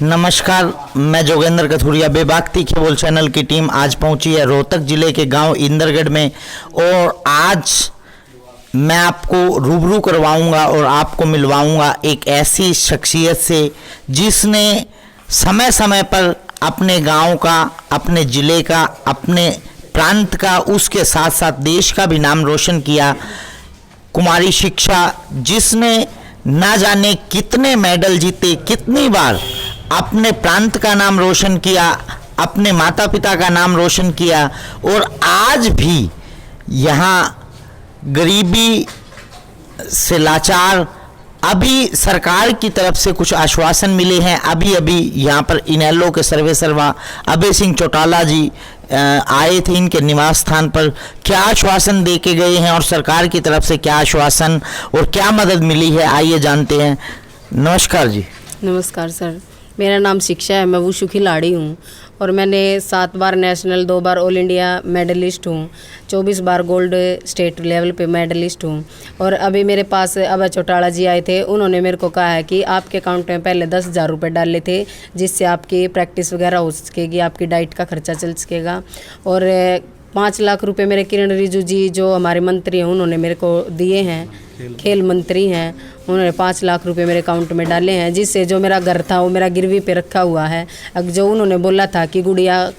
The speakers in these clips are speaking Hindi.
नमस्कार, मैं जोगेंद्र कथुरिया। बेबाकती केबल चैनल की टीम आज पहुंची है रोहतक जिले के गांव इंदरगढ़ में और आज मैं आपको रूबरू करवाऊंगा और आपको मिलवाऊंगा एक ऐसी शख्सियत से जिसने समय समय पर अपने गांव का, अपने ज़िले का, अपने प्रांत का, उसके साथ साथ देश का भी नाम रोशन किया। कुमारी शिक्षा, जिसने ना जाने कितने मेडल जीते, कितनी बार अपने प्रांत का नाम रोशन किया, अपने माता पिता का नाम रोशन किया और आज भी यहाँ गरीबी से लाचार। अभी सरकार की तरफ से कुछ आश्वासन मिले हैं। अभी यहाँ पर इनेलो के सर्वे सर्वा अभय सिंह चौटाला जी आए थे इनके निवास स्थान पर। क्या आश्वासन दे के गए हैं और सरकार की तरफ से क्या आश्वासन और क्या मदद मिली है, आइए जानते हैं। नमस्कार जी। नमस्कार सर, मेरा नाम शिक्षा है। मैं वुशु खिलाड़ी हूँ और मैंने 7 बार नेशनल, 2 बार ऑल इंडिया मेडलिस्ट हूँ, 24 बार गोल्ड स्टेट लेवल पे मेडलिस्ट हूँ। और अभी मेरे पास अभय चौटाला जी आए थे। उन्होंने मेरे को कहा है कि आपके अकाउंट में पहले 10,000 रुपये डाले थे, जिससे आपकी प्रैक्टिस वगैरह हो सकेगी, आपकी डाइट का खर्चा चल सकेगा। और 5 लाख रुपए मेरे किरण रिजिजू जी, जो हमारे मंत्री हैं, उन्होंने मेरे को दिए हैं। खेल मंत्री हैं, उन्होंने 5 लाख रुपए मेरे अकाउंट में डाले हैं, जिससे जो मेरा घर था वो मेरा गिरवी पे रखा हुआ है। अब जो उन्होंने बोला था कि गुड़िया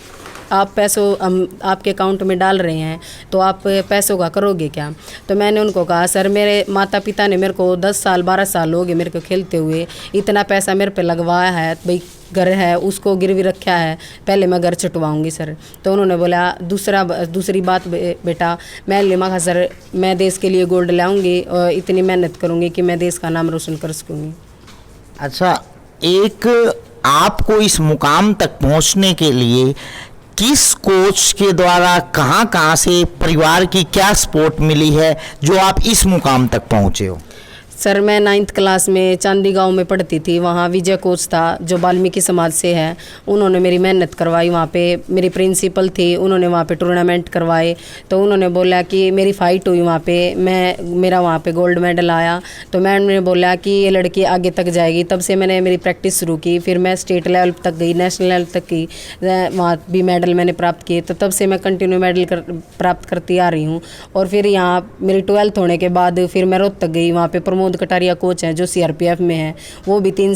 आप पैसों हम आपके अकाउंट में डाल रहे हैं तो आप पैसों का करोगे क्या। तो मैंने उनको कहा सर, मेरे माता पिता ने मेरे को 10 साल 12 साल हो गए मेरे को खेलते हुए, इतना पैसा मेरे पे लगवाया है, भाई घर है उसको गिरवी रखा है, पहले मैं घर छुटवाऊंगी सर। तो उन्होंने बोला दूसरी बात बेटा, मैं कहा सर मैं देश के लिए गोल्ड लाऊंगी और इतनी मेहनत करूंगी कि मैं देश का नाम रोशन कर सकूंगी। अच्छा, एक आपको इस मुकाम तक पहुंचने के लिए किस कोच के द्वारा, कहां से, परिवार की क्या सपोर्ट मिली है जो आप इस मुकाम तक पहुंचे हो? सर मैं 9th क्लास में चांदी गांव में पढ़ती थी। वहाँ विजय कोच था जो वाल्मीकि समाज से है, उन्होंने मेरी मेहनत करवाई। वहाँ पे मेरी प्रिंसिपल थी, उन्होंने वहाँ पे टूर्नामेंट करवाए। तो उन्होंने बोला कि मेरी फ़ाइट हुई वहाँ पे, मेरा वहाँ पे गोल्ड मेडल आया। तो मैम ने बोला कि ये लड़की आगे तक जाएगी। तब से मैंने मेरी प्रैक्टिस शुरू की। फिर मैं स्टेट लेवल तक गई, नेशनल लेवल तक की, वहाँ भी मेडल मैंने प्राप्त किए। तो तब से मैं कंटिन्यू मेडल प्राप्त करती आ रही हूँ। और फिर यहाँ मेरी 12th होने के बाद फिर मैं रोहतक गई। वहाँ पे प्रमोद कटारिया कोच हैं जो CRPF में हैं, वो भी 3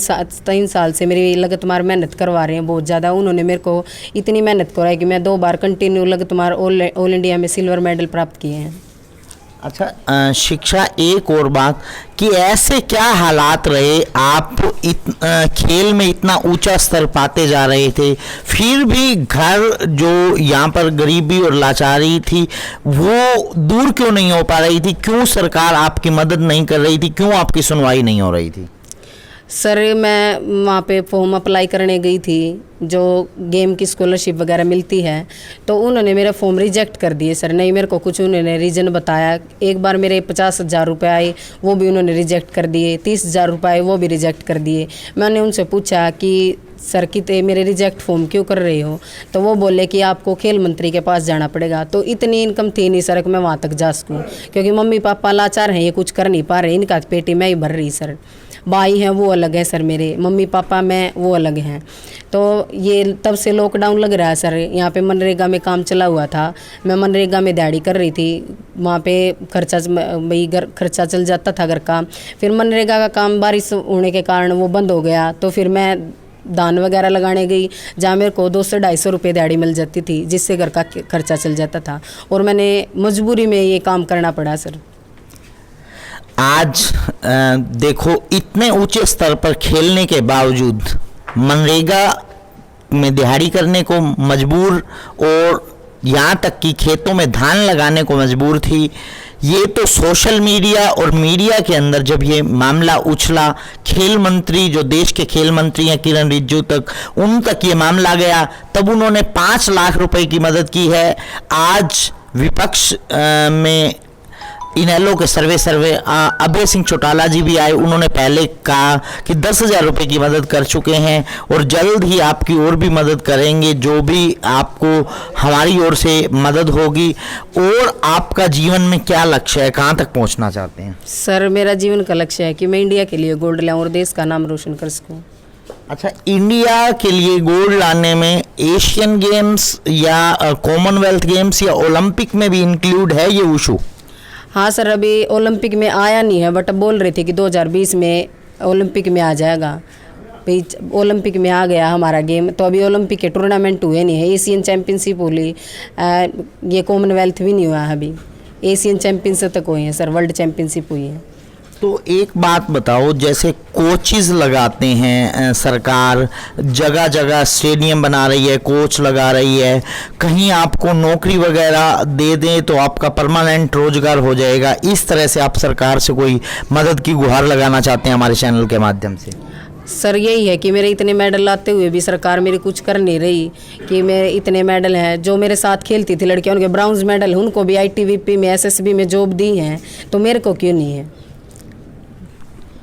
साल से मेरी लगातार मेहनत करवा रहे हैं बहुत ज़्यादा। उन्होंने मेरे को इतनी मेहनत करवाई कि मैं 2 बार कंटिन्यू लगातार ऑल इंडिया में सिल्वर मेडल प्राप्त किए हैं। अच्छा शिक्षा, एक और बात कि ऐसे क्या हालात रहे, आप खेल में इतना ऊंचा स्तर पाते जा रहे थे, फिर भी घर जो यहाँ पर गरीबी और लाचारी थी वो दूर क्यों नहीं हो पा रही थी? क्यों सरकार आपकी मदद नहीं कर रही थी? क्यों आपकी सुनवाई नहीं हो रही थी? सर मैं वहाँ पे फॉर्म अप्लाई करने गई थी, जो गेम की स्कॉलरशिप वगैरह मिलती है, तो उन्होंने मेरा फॉर्म रिजेक्ट कर दिए सर। नहीं मेरे को कुछ उन्होंने रीज़न बताया। एक बार मेरे 50,000 रुपये आए, वो भी उन्होंने रिजेक्ट कर दिए। 30,000 रुपये आए, वो भी रिजेक्ट कर दिए। मैंने उनसे पूछा कि सर कितने मेरे रिजेक्ट फॉर्म क्यों कर रहे हो? तो वो बोले कि आपको खेल मंत्री के पास जाना पड़ेगा। तो इतनी इनकम थी नहीं सर कि मैं वहाँ तक जा सकूँ, क्योंकि मम्मी पापा लाचार हैं, ये कुछ कर नहीं पा रहे। इनका पेटी मैं ही भर रही सर। भाई हैं वो अलग है सर, मेरे मम्मी पापा मैं वो अलग हैं। तो ये तब से लॉकडाउन लग रहा है सर। यहाँ पे मनरेगा में काम चला हुआ था, मैं मनरेगा में दिहाड़ी कर रही थी। वहाँ पे खर्चा चल जाता था घर का। फिर मनरेगा का काम बारिश होने के कारण वो बंद हो गया। तो फिर मैं धान वगैरह लगाने गई, जहाँ मेरे को 200-250 रुपये दिहाड़ी मिल जाती थी, जिससे घर का खर्चा चल जाता था। और मैंने मजबूरी में ये काम करना पड़ा सर। आज देखो, इतने ऊंचे स्तर पर खेलने के बावजूद मनरेगा में दिहाड़ी करने को मजबूर और यहाँ तक कि खेतों में धान लगाने को मजबूर थी। ये तो सोशल मीडिया और मीडिया के अंदर जब ये मामला उछला, खेल मंत्री, जो देश के खेल मंत्री हैं किरण रिजिजू तक, उन तक ये मामला गया, तब उन्होंने 5 लाख रुपए की मदद की है। आज विपक्ष में इनेलो के सर्वे अभय सिंह चौटाला जी भी आए। उन्होंने पहले कहा कि 10,000 रुपये की मदद कर चुके हैं और जल्द ही आपकी और भी मदद करेंगे, जो भी आपको हमारी ओर से मदद होगी। और आपका जीवन में क्या लक्ष्य है, कहाँ तक पहुँचना चाहते हैं? सर मेरा जीवन का लक्ष्य है कि मैं इंडिया के लिए गोल्ड लाऊं और देश का नाम रोशन कर सकूं। अच्छा, इंडिया के लिए गोल्ड लाने में एशियन गेम्स या कॉमनवेल्थ गेम्स या ओलंपिक में भी इंक्लूड है ये वुशु? हाँ सर, अभी ओलंपिक में आया नहीं है, बट बोल रहे थे कि 2020 में ओलंपिक में आ जाएगा। भाई ओलंपिक में आ गया हमारा गेम, तो अभी ओलंपिक के टूर्नामेंट हुए नहीं है। एशियन चैम्पियनशिप हुई, ये कॉमनवेल्थ भी नहीं हुआ है अभी। एशियन चैम्पियनशिप तक हुई है सर, वर्ल्ड चैम्पियनशिप हुई है। तो एक बात बताओ, जैसे कोचेस लगाते हैं सरकार, जगह जगह स्टेडियम बना रही है, कोच लगा रही है, कहीं आपको नौकरी वगैरह दे दें तो आपका परमानेंट रोजगार हो जाएगा, इस तरह से आप सरकार से कोई मदद की गुहार लगाना चाहते हैं हमारे चैनल के माध्यम से? सर यही है कि मेरे इतने मेडल लाते हुए भी सरकार मेरी कुछ कर नहीं रही। कि मेरे इतने मेडल हैं, जो मेरे साथ खेलती थी लड़कियां, उनके ब्राउन्ज मेडल, उनको भी ITBP में SSB में जॉब दी हैं, तो मेरे को क्यों नहीं है?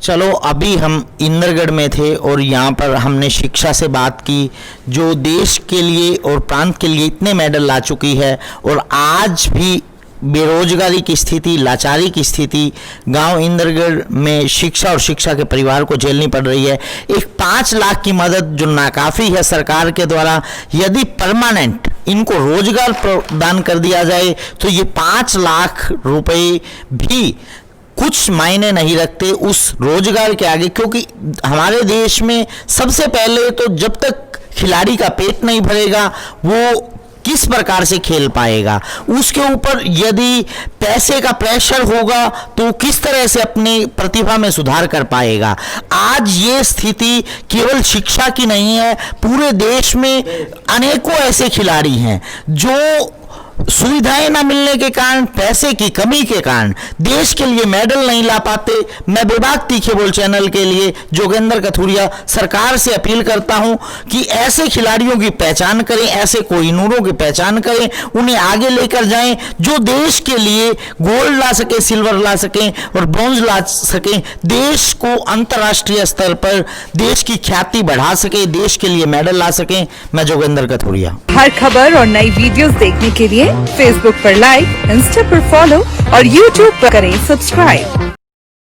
चलो, अभी हम इंदरगढ़ में थे और यहाँ पर हमने शिक्षा से बात की, जो देश के लिए और प्रांत के लिए इतने मेडल ला चुकी है, और आज भी बेरोजगारी की स्थिति, लाचारी की स्थिति गांव इंदरगढ़ में शिक्षा और शिक्षा के परिवार को झेलनी पड़ रही है। एक 5 लाख की मदद जो नाकाफ़ी है सरकार के द्वारा, यदि परमानेंट इनको रोजगार प्रदान कर दिया जाए तो ये 5 लाख रुपए भी कुछ मायने नहीं रखते उस रोजगार के आगे। क्योंकि हमारे देश में सबसे पहले तो जब तक खिलाड़ी का पेट नहीं भरेगा वो किस प्रकार से खेल पाएगा, उसके ऊपर यदि पैसे का प्रेशर होगा तो किस तरह से अपनी प्रतिभा में सुधार कर पाएगा। आज ये स्थिति केवल शिक्षा की नहीं है, पूरे देश में अनेकों ऐसे खिलाड़ी हैं जो सुविधाएं ना मिलने के कारण, पैसे की कमी के कारण देश के लिए मेडल नहीं ला पाते। मैं बेबाक तीखे बोल चैनल के लिए जोगेंद्र कथुरिया सरकार से अपील करता हूं कि ऐसे खिलाड़ियों की पहचान करें, ऐसे कोहिनूरों की पहचान करें, उन्हें आगे लेकर जाएं जो देश के लिए गोल्ड ला सके, सिल्वर ला सकें और ब्रॉन्ज ला सकें, देश को अंतर्राष्ट्रीय स्तर पर देश की ख्याति बढ़ा सके, देश के लिए मेडल ला सकें। मैं जोगेंद्र कथुरिया। हर खबर और नई वीडियोस देखने के लिए फेसबुक पर लाइक, इंस्टा पर फॉलो और यूट्यूब पर करें सब्सक्राइब।